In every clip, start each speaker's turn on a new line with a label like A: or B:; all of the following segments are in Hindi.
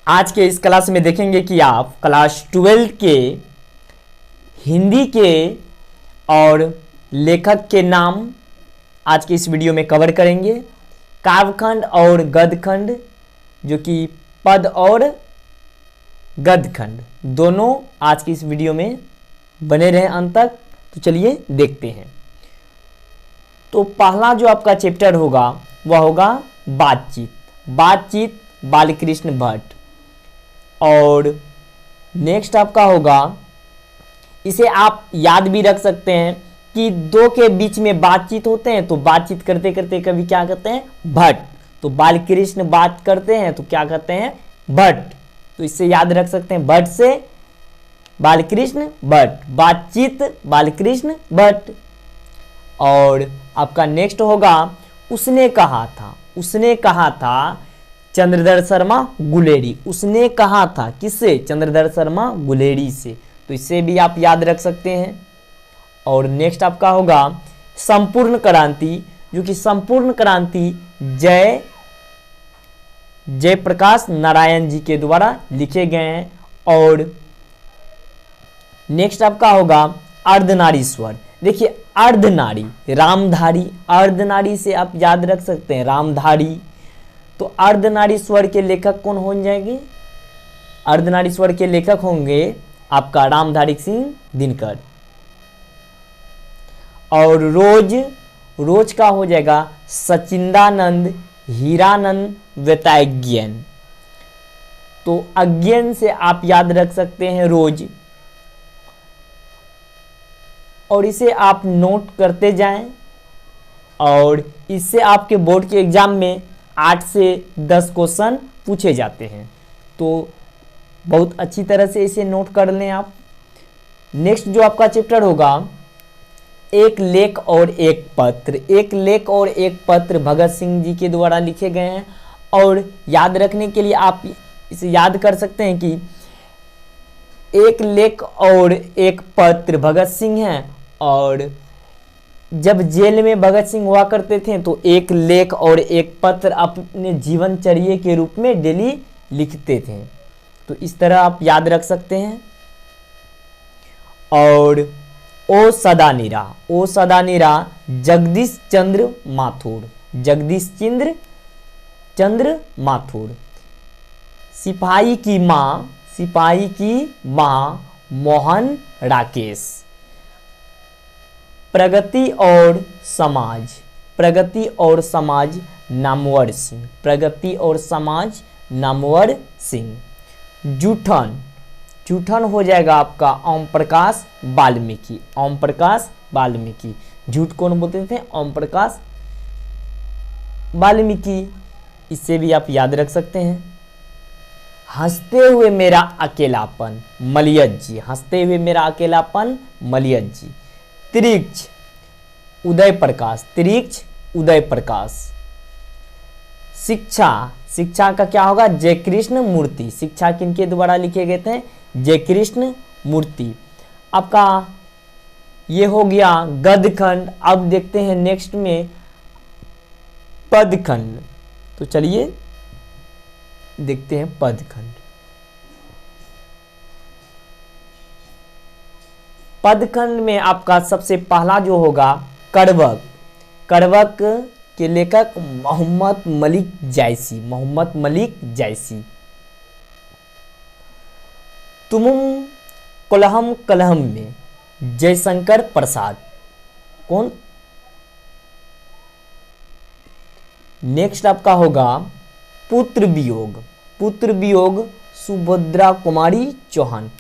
A: आज के इस क्लास में देखेंगे कि आप क्लास 12 के हिंदी के और लेखक के नाम आज के इस वीडियो में कवर करेंगे। काव्यखंड और गद्यखंड जो कि पद और गद्यखंड दोनों आज की इस वीडियो में बने रहे अंत तक। तो चलिए देखते हैं। तो पहला जो आपका चैप्टर होगा वह होगा बातचीत बालकृष्ण भट्ट। और नेक्स्ट आपका होगा, इसे आप याद भी रख सकते हैं कि दो के बीच में बातचीत होते हैं तो बातचीत करते करते कभी क्या कहते हैं भट्ट, तो बालकृष्ण बात करते हैं तो क्या कहते हैं भट्ट। तो इससे याद रख सकते हैं भट्ट से बालकृष्ण भट्ट, बातचीत बालकृष्ण भट्ट। और आपका नेक्स्ट होगा उसने कहा था चंद्रधर शर्मा गुलेरी। उसने कहा था किससे? चंद्रधर शर्मा गुलेरी से। तो इससे भी आप याद रख सकते हैं। और नेक्स्ट आपका होगा संपूर्ण क्रांति, जो कि संपूर्ण क्रांति जयप्रकाश नारायण जी के द्वारा लिखे गए हैं। और नेक्स्ट आपका होगा अर्धनारीश्वर। देखिए अर्धनारी रामधारी, अर्धनारी से आप याद रख सकते हैं रामधारी। तो अर्धनारीश्वर के लेखक कौन हो जाएंगे? अर्धनारीश्वर के लेखक होंगे आपका रामधारी सिंह दिनकर। और रोज का हो जाएगा सचिंदानंद हीरानंद वेताज्ञन। तो अज्ञन से आप याद रख सकते हैं रोज, और इसे आप नोट करते जाएं। और इससे आपके बोर्ड के एग्जाम में 8 से 10 क्वेश्चन पूछे जाते हैं, तो बहुत अच्छी तरह से इसे नोट कर लें आप। नेक्स्ट जो आपका चैप्टर होगा एक लेख और एक पत्र। एक लेख और एक पत्र भगत सिंह जी के द्वारा लिखे गए हैं। और याद रखने के लिए आप इसे याद कर सकते हैं कि एक लेख और एक पत्र भगत सिंह हैं, और जब जेल में भगत सिंह हुआ करते थे तो एक लेख और एक पत्र अपने जीवनचर्या के रूप में डेली लिखते थे। तो इस तरह आप याद रख सकते हैं। और ओ सदा निरा जगदीश चंद्र माथुर। सिपाही की माँ मोहन राकेश। प्रगति और समाज नामवर सिंह। जूठन हो जाएगा आपका ओम प्रकाश वाल्मीकि। झूठ कौन बोलते थे? ओम प्रकाश वाल्मीकि। इससे भी आप याद रख सकते हैं। हंसते हुए मेरा अकेलापन मलियज जी। त्रिक्ष उदय प्रकाश। शिक्षा का क्या होगा? जयकृष्ण मूर्ति। शिक्षा किनके द्वारा लिखे गए थे? जयकृष्ण मूर्ति। आपका ये हो गया गद्यखंड। अब देखते हैं नेक्स्ट में पदखंड। तो चलिए देखते हैं पदखंड। पदखंड में आपका सबसे पहला जो होगा कड़वक के लेखक मोहम्मद मलिक जैसी। तुमुम कलहम में जयशंकर प्रसाद। कौन? नेक्स्ट आपका होगा पुत्र वियोग सुभद्रा कुमारी चौहान।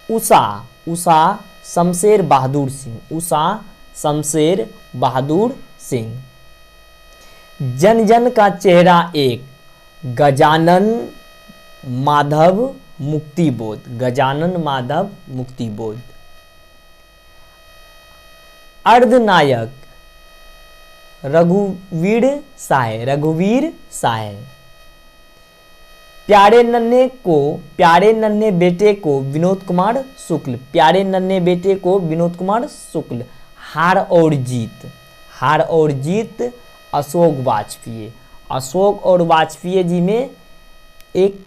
A: उषा शमशेर बहादुर सिंह। जन जन का चेहरा एक गजानन माधव मुक्तिबोध। अर्धनायक रघुवीर साय। प्यारे नन्हे बेटे को विनोद कुमार शुक्ल। हार और जीत अशोक वाजपेयी। अशोक और वाजपेयी जी में एक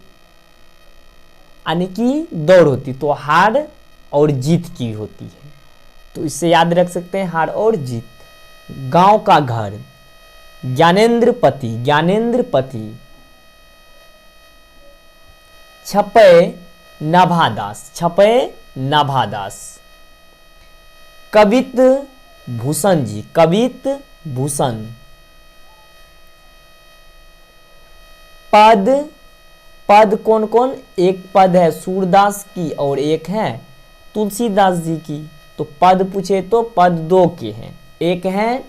A: यानी कि दौड़ होती, तो हार और जीत की होती है। तो इससे याद रख सकते हैं हार और जीत। गांव का घर, ज्ञानेंद्रपति, ज्ञानेंद्रपति। छपय नाभादास, छपय नाभादास। कवित भूषण जी, कवित भूषण। पद, पद कौन कौन, एक पद है सूरदास की और एक है तुलसीदास जी की। तो पद पूछे तो पद दो के हैं, एक है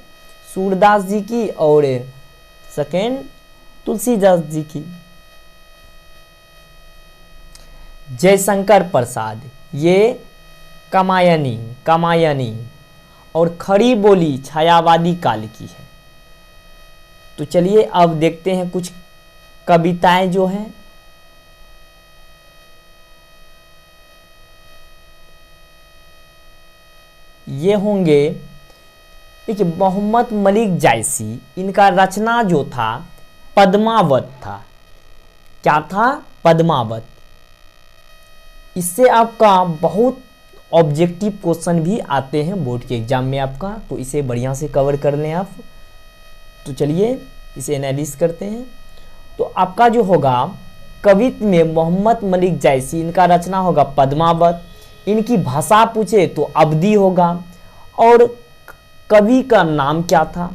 A: सूरदास जी की और सेकेंड तुलसीदास जी की। जयशंकर प्रसाद, ये कामायनी, कामायनी। और खड़ी बोली छायावादी काल की है। तो चलिए अब देखते हैं कुछ कविताएं जो हैं। ये होंगे, देखिए मोहम्मद मलिक जायसी, इनका रचना जो था पद्मावत था। क्या था? पद्मावत। इससे आपका बहुत ऑब्जेक्टिव क्वेश्चन भी आते हैं बोर्ड के एग्जाम में आपका, तो इसे बढ़िया से कवर कर लें आप। तो चलिए इसे एनालिसिस करते हैं। तो आपका जो होगा कवित्व में मोहम्मद मलिक जायसी, इनका रचना होगा पद्मावत। इनकी भाषा पूछे तो अवधी होगा। और कवि का नाम क्या था?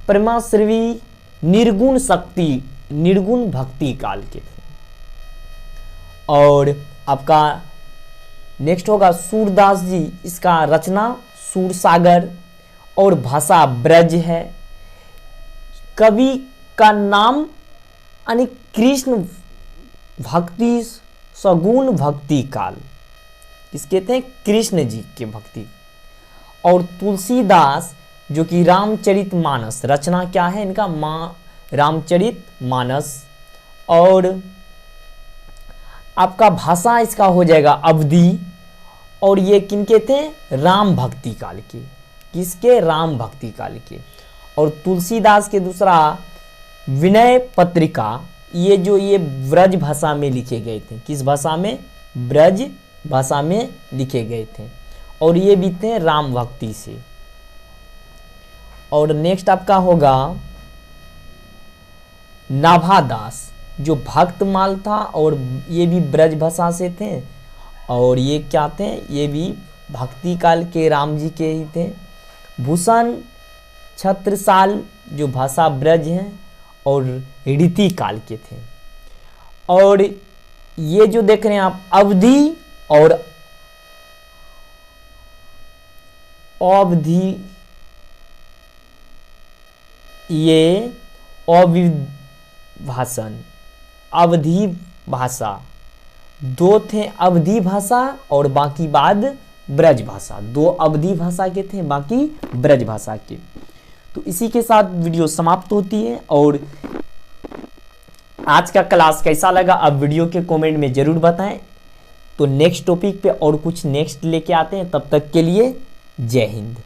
A: प्रेमाश्रवी निर्गुण शक्ति, निर्गुण भक्ति काल के थे। और आपका नेक्स्ट होगा सूरदास जी, इसका रचना सूरसागर और भाषा ब्रज है। कवि का नाम यानी कृष्ण भक्ति सगुण भक्ति काल, किसके थे? कृष्ण जी के भक्ति। और तुलसीदास जो कि रामचरितमानस, रचना क्या है इनका? रामचरितमानस। और आपका भाषा इसका हो जाएगा अवधी। और ये किनके थे? राम भक्ति काल के। किसके? राम भक्ति काल के। और तुलसीदास के दूसरा विनय पत्रिका, ये ब्रज भाषा में लिखे गए थे। किस भाषा में? ब्रज भाषा में लिखे गए थे। और ये भी थे राम भक्ति से। और नेक्स्ट आपका होगा नाभादास, जो भक्तमाल था, और ये भी ब्रज भाषा से थे। और ये क्या थे? ये भी भक्ति काल के राम जी के ही थे। भूषण छत्रसाल, जो भाषा ब्रज हैं और रीति काल के थे। और ये जो देख रहे हैं आप अवधि और अवधि, ये अविभाषण, अवधि भाषा दो थे। अवधि भाषा और बाकी बाद ब्रज भाषा, दो अवधि भाषा के थे, बाकी ब्रज भाषा के। तो इसी के साथ वीडियो समाप्त होती है। और आज का क्लास कैसा लगा आप वीडियो के कमेंट में जरूर बताएं। तो नेक्स्ट टॉपिक पे और कुछ नेक्स्ट लेके आते हैं, तब तक के लिए जय हिंद।